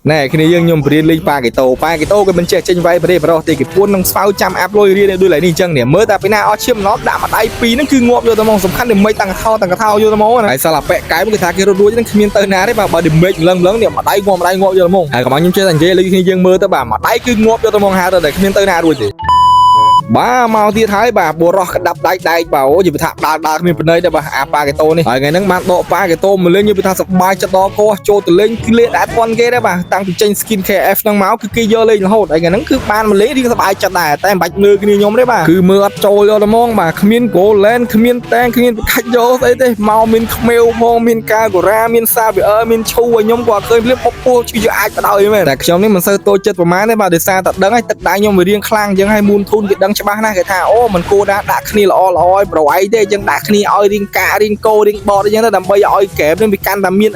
ណែគ្នាយើងខ្ញុំបរៀនលេងប៉ាកេតូក៏មិនចេះចេញវាយប្រេប្រោះទេគេពួននឹងស្វៅចាំអាប់លុយរៀនដូចឡើយនេះអញ្ចឹងនេះមើលតែពីណាអត់ឈាមណប់ដាក់មួយដៃពីរហ្នឹងគឺងាប់យកទៅមកសំខាន់តែមិនតាំងកថោយកទៅមកណាហើយសាឡាប៉ែកែគេថាគេរត់រួចហ្នឹងគ្មានទៅណាទេបាទបើឌីមេចលឹងនេះមួយដៃងាប់យកទៅមកហើយកំងខ្ញុំចេះតែនិយាយលេងគ្នាយើងមើលទៅបាទមួយដៃគឺងាប់យកទៅមកហាទៅតែគ្មានទៅណារួចទេបាទមកទៀតហើយបាទបុរសក្តាប់ដែកបាទអូយនិយាយថាដើរគ្មានប្រណីទេបាទអាប៉ាកេតូនេះហើយថ្ងៃហ្នឹងបានដកប៉ាកេតូមកលេងនិយាយថាសប្បាយចិត្តដល់កោះចូលទៅលេងគឺលេងដាក់ប៉ុនគេដែរបាទតាំងពីចេញ skin KF ហ្នឹងមកគឺគេយកលេងរហូតហើយថ្ងៃហ្នឹងគឺបានមកលេងរៀងសប្បាយចិត្តដែរតែមិនបាច់មើលគ្នាខ្ញុំទេបាទគឺមើលអត់ចូលយកតែហ្មងបាទគ្មាន goal lane គ្មានតែងគ្មានខាច់យកស្អីទេមកមានខ្មៅផងមានកាកូរ៉ាមានសាវីអឺមានឈូខ្ញុំក៏ឃើញភ្លាមពុកពោះជឿអាចបដ ாய் មែនតែខ្ញុំនេះមិនសូវតូចចិត្តប្រហែលទេបាទដោយសារតែដឹងហើយទឹកដៃខ្ញុំវារៀងខ្លាំងអញ្ចឹងហើយមូនធូនគេដឹងច្បាស់ណាស់គេថាអូមិនគួរដាក់គ្នាល្អឲ្យប្រវៃទេអញ្ចឹងដាក់គ្នាឲ្យរៀងការៀងកោរៀងបតអញ្ចឹងទៅដើម្បីឲ្យហ្គេមនេះវាកាន់តែមាន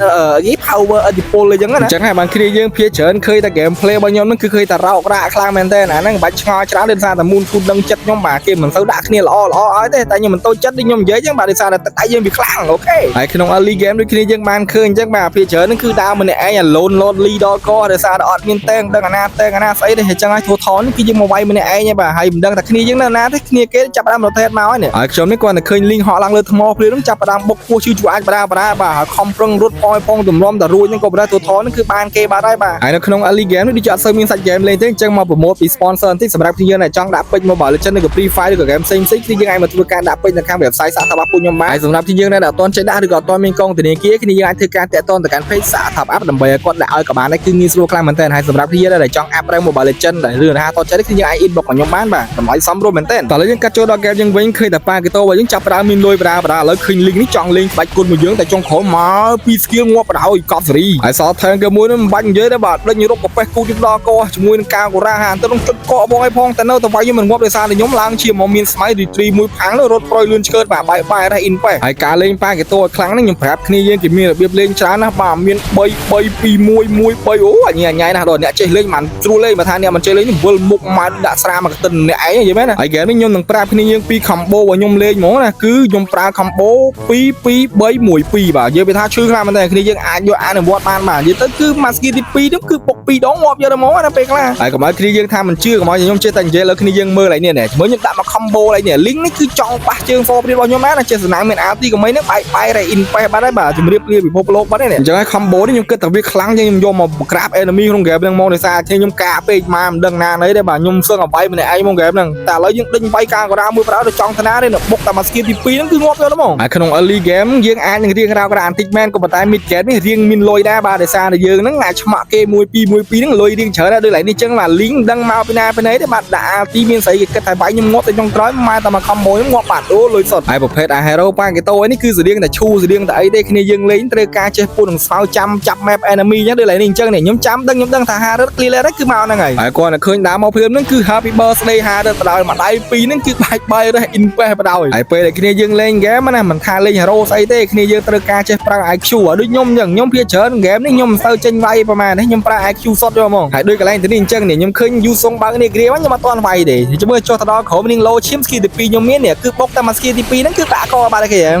power ឥទ្ធិពលអញ្ចឹងណាអញ្ចឹងហើយបានគ្នាយើងភាច្រើនឃើញតែ game play របស់ខ្ញុំហ្នឹងគឺឃើញតែរោគរ៉ាខ្លាំងមែនតើអាហ្នឹងមិនបាច់ឆ្ងល់ច្រើនដោយសារតែមូនធូនដឹងចិត្តខ្ញុំបាទគេមិនសូវដាក់គ្នាល្អឲ្យទេតែខ្ញុំមិនតូចចិត្តដូចខ្ញុំនិយាយអញ្ចឹងបាទដោយសារតែទឹកដៃយើងវាខ្លាំងអូខេហើយក្នុង early game ដូចគ្នាយើងបានឃើញអញ្ចឹងបាទភាច្រើនហ្នឹងគឺដើរម្នាក់ឯងអា lone lonely ដល់កដោយសារតែអត់មានតែងដឹងអាណាស្អីទេអញ្ចឹងហើយធូថនគឺយើងមកវាយម្នាក់ឯងហើយបាទហើយមិនដឹងថាគ្នាយើងនៅណាទេគ្នាគេចាប់ដើម rotate មកហើយនេះហើយខ្ញុំនេះគាត់តែឃើញ link ហក់ឡើងលើថ្មព្រានឹងចាប់ដើមបុកពោះជឿជួអាចបាទហើយខំប្រឹងរត់ផងទម្រាំតែរួចហ្នឹងក៏ប្រហែលទូថនហ្នឹងគឺបានគេបាត់ហើយបាទហើយនៅក្នុង early game នេះដូចអត់សូវមានសាច់ game លេងទេអញ្ចឹងមកប្រម៉ូទពី sponsor បន្តិចសម្រាប់គ្នាយើងដែលចង់ដាក់ពេជ្រ Mobile Legends ឬក៏ Free Fire ឬក៏ game ផ្សេងគ្នាយើងអាចមកធ្វើការដាក់ពេជ្រនៅខាង website សាកថាប់ពួកខ្ញុំបានហើយសម្រាប់គ្នាយើងដែលអត់ទាន់ចេះដាក់ឬក៏អត់ទាន់មានកងធនាគារគ្នាយើងអាចធ្វើការតាក់ទងទៅកាន់ page សាកថាប់ app ដើម្បីឲ្យគាត់ដាក់ឲ្យក៏បានដែរគឺងាយស្រួលខ្លាំងមែនទែនហើយសម្រាប់គ្នាដែលចង់ app រ៉េ Mobile Legends ដែលរឿងថាតចេះគ្នាយើងអាច inbox របស់ខ្ញុំបានបាទតម្លៃសមរម្យមែនទែនតោះឥឡូវយើងកាត់ចូលដល់ game យើងវិញឃើញតែប៉ាកេតូរបស់យើងចាប់ដើមមានលុយឥឡូវឃើញ link នេះចង់លេងក្បាច់គុណមួយយើងតែចុងក្រោយមកពី skill ងាប់បដ ாய் កប់សេរីហើយសល់ថែមគេមួយនោះមិនបាច់និយាយទេបាទដេញរកប្រពេះគូជដល់កោជាមួយនឹងកាកូរ៉ាហាទៅនឹងជុតកកបងឲ្យផងតែនៅតែវាយមិនងាប់ដោយសារតែខ្ញុំឡើងជាមកមានស្មៃ retreat មួយផាំងរត់ប្រយលឿនឆ្កើតបាទបាយរ៉េ in ប៉េះហើយការលេងប៉ាកេតូឲ្យខ្លាំងហ្នឹងខ្ញុំប្រាប់គ្នាយើងគេមានរបៀបលេងច្រើនណាស់បាទមាន3 2 1 1 3អូអញញ៉ៃណាស់ដល់អ្នកចេះលេងមិនស្រួលលេងបើថាអ្នកមិនចេះលេងវិលមុខមកដាក់ស្រាមកតិនអ្នកឯងយល់មែនហើយហ្គេមនេះខ្ញុំនឹងប្រាប់គ្នាយើងពី combo របស់ខ្ញុំលេងហ្មងណាគឺខ្ញុំប្រើ combo 2 2 3 1 2បាទយើងវាថាឈឺខ្លាំងមែនតើគ្នាយើងអាចយកអនុវត្តបានបាទនិយាយទៅគឺ maski ទី2នេះគឺពុក2ដងងាប់យកទៅហ្មងណាពេលខ្លះហើយកុំឲ្យគ្នាយើងថាមិនជឿកុំឲ្យខ្ញុំចេះតែនិយាយលើគ្នាយើងមើលឡើយនេះជាមួយខ្ញុំដាក់មក combo ឡើយនេះ link នេះគឺចង់ប៉ះជើង for free របស់ខ្ញុំណាចេះសំណាងមាន RT ក៏មិននេះបាយរ៉េ in ប៉េះបាត់ហើយបាទជំរាបលាពិភពលោកបាត់នេះអញ្ចឹងហើយ combo នេះខ្ញុំគិតថាវាខ្លាំងជាងខ្ញុំយកមកក្រាប enemy ក្នុង game ហ្នឹងមកដោយសារខ្ញុំកាពេកមកមិនដឹងណាណីទេបាទខ្ញុំសឹងអបាយម្នាក់ឯងមក game ហ្នឹងតែឥឡូវយើងដេញបាយកាកូរ៉ាមួយប្រដៅទៅចង់ថ្នាទេបុកតែ maski ទី2ហ្នឹងគឺងាប់យកទៅហ្មងហើយក្នុង early game យើងអាចនឹងរៀងរ៉ាវបន្តិចមែនក៏ប៉ុន្តែ mid game នេះរៀងមានលុយដែរបាទដោយសារតែយើងហ្នឹងអាចឆ្មាក់គេ1 2 1 2ហ្នឹងលុយរៀងច្រើនដែរដូចឡើយនេះចឹងបាទ link ដឹងមកពីណាទេបាទដាក់ RT មានស្អីគេគិតថាបាយខ្ញុំងាប់ទៅក្នុងក្រោយមកតែមក combo ខ្ញុំងាប់បាត់អូលុយសុទ្ធហើយប្រភេទ hero ប៉ាកេតូនេះគឺស្រៀងតែឈូស្រៀងតែអីទេគ្នាយើងលេងត្រូវការចេះពួននឹងស្វៅចាំចាប់ map enemy ចឹងដូចឡើយនេះចឹងនេះខ្ញុំចាំដឹងខ្ញុំដឹងថា Harrod clear ហ្នឹងគឺមកហ្នឹងហើយគាត់តែឃើញដើមមកព្រាមហ្នឹងគឺ happy birthday Harrod បដ ாய் មួយដៃពីរហ្នឹងគឺបាច់បាយរ៉េ in ប៉េះបដ ாய் ហើយពេលដែលគ្នាយើងលេង game ណាមិនថាលេង hero ស្អីទេគ្នាយើងត្រូវការចេះប្រើ IQ ដូចខ្ញុំចឹងខ្ញុំភាច្រើន game នេះខ្ញុំមិនសូវចេញវាយប្រហែលនេះខ្ញុំប្រើ IQ សុទ្ធយកហ្មងហើយដូចកន្លែងទៅនេះអញ្ចឹងនេះខ្ញុំឃើញ យូសុងបើកនេះគ្រាខ្ញុំអត់ទាន់វាយទេជាមួយចុះទៅដល់ក្រុមនេះ low ឈាម ski ទី2ខ្ញុំមាននេះគឺបុកតែមក ski ទី2ហ្នឹងគឺដាក់កបាទគេអ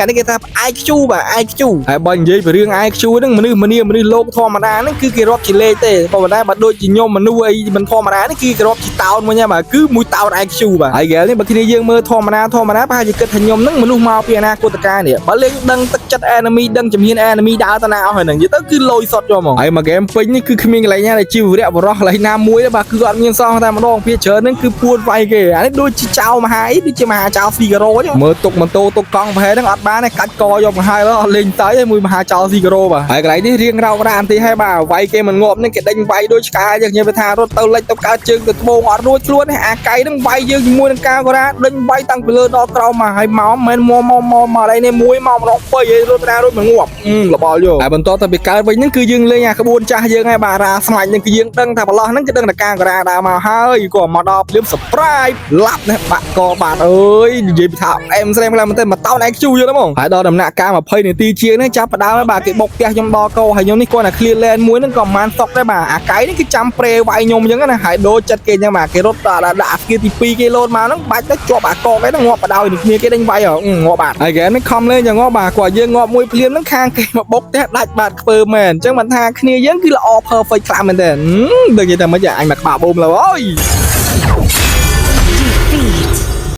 ានេះគេថា IQ បាទ IQ ហើយបើនិយាយពីរឿង IQ ហ្នឹងមនុស្សលោកធម្មតាហ្នឹងគឺគេរាប់ជាលេខទេប៉ុន្តែបើដូចជាខ្ញុំមនុស្សអីមិនធម្មតានេះគឺគេរាប់ជាតោនមួយបាទគឺ1តោន IQ បាទហើយហ្គេមនេះបើគ្នាយើងមើលធម្មតាប្រហែលជាគិតថាខ្ញុំហ្នឹងមនុស្សមកពីអនាគតកាលនេះបើលេងដឹងទឹកចិត្ត enemy ដឹងជំនាញ enemy ដើរទៅណាអស់ហើយហ្នឹងនិយាយទៅគឺលុយសុទ្ធយកហ្មងហើយមកហ្គេមពេញនេះគឺគ្មានកន្លែងណាដែលជីវរៈបរោះកន្លែងណាមួយទេបាទគឺអត់មានសោះតែម្ដងភាច្រើនហ្នឹងគឺពួនវាយគេអានេះដូចជាចៅមហាអីដូចជាមហាចៅស៊ីការ៉ូចឹងមើលទុកម៉ូតូទុកកង់ប្រហែលហ្នឹងអត់បានទេកាច់កយកមកហើយអត់លេងតៃទេមួយមហាចៅស៊ីការ៉ូបាទហើយកន្លែងនេះរៀងរ៉ោករ៉ានទីហើយបាទវាយគេមិនងាប់នេះគេដេញវាយដូចឆ្កែចឹងនិយាយថារត់ទៅលិចទៅកើតជើងទៅត្បូងអត់រួចខ្លួនទេអាកៃហ្នឹងវាយយើងជាមួយនឹងកាកូរ៉ាដេញវាយតាំងពីលើដល់ក្រោមមកហើយមកមិនមកកន្លែងនេះមួយមកម្ដង3ហើយរត់ណារួចមិនងាប់លបល់យកហើយបន្តទៅពីកើតវិញហ្នឹងគឺយើងលេងអាក្បួនចាស់យើងហើយបាទរ៉ាស្មាច់ហ្នឹងគឺយើងដឹងថាប្រឡោះហ្នឹងគឺដឹងតែកាកូរ៉ាដើរមកហើយក៏មកដល់ភ្លាម surprise ឡាប់នេះបាក់កបាទអើយនិយាយថាអែមស្រែមខ្លាំងមែនទេមកតោន IQ យកទៅហ្មងហើយដល់ដំណាក់កាល20នាទីជាងនេះចាប់ផ្ដើមហើយបាទគេបុកផ្ទះខ្ញុំដល់កោហើយខ្ញុំនេះគាត់តែ clear lane មួយហ្នឹងក៏មិនសុកដែរបាទអាកៃនេះគឺចាំប្រេវាយខ្ញុំអញ្ចឹងណាហើយដូរចិត្តគេអញ្ចឹងបាទគេរត់ដាក់អាស្គីទី2គេលោតមកហ្នឹងបាច់ទៅជាប់អាកកឯហ្នឹងងាប់បដ ாய் គ្នាគេដេញវាយងាប់បាទហើយហ្គេមនេះខំលេងយ៉ាងងាប់បាទគាត់យើង ងប់មួយភ្លាមនឹងខាងគេមកបុកតែដាច់បាត់ខ្ពើមែនអញ្ចឹងមិនថាគ្នាយើងគឺល្អ perfect ខ្លាំងមែនទេដូចនិយាយតែមិនអញមកក្បាលបូមឡើយ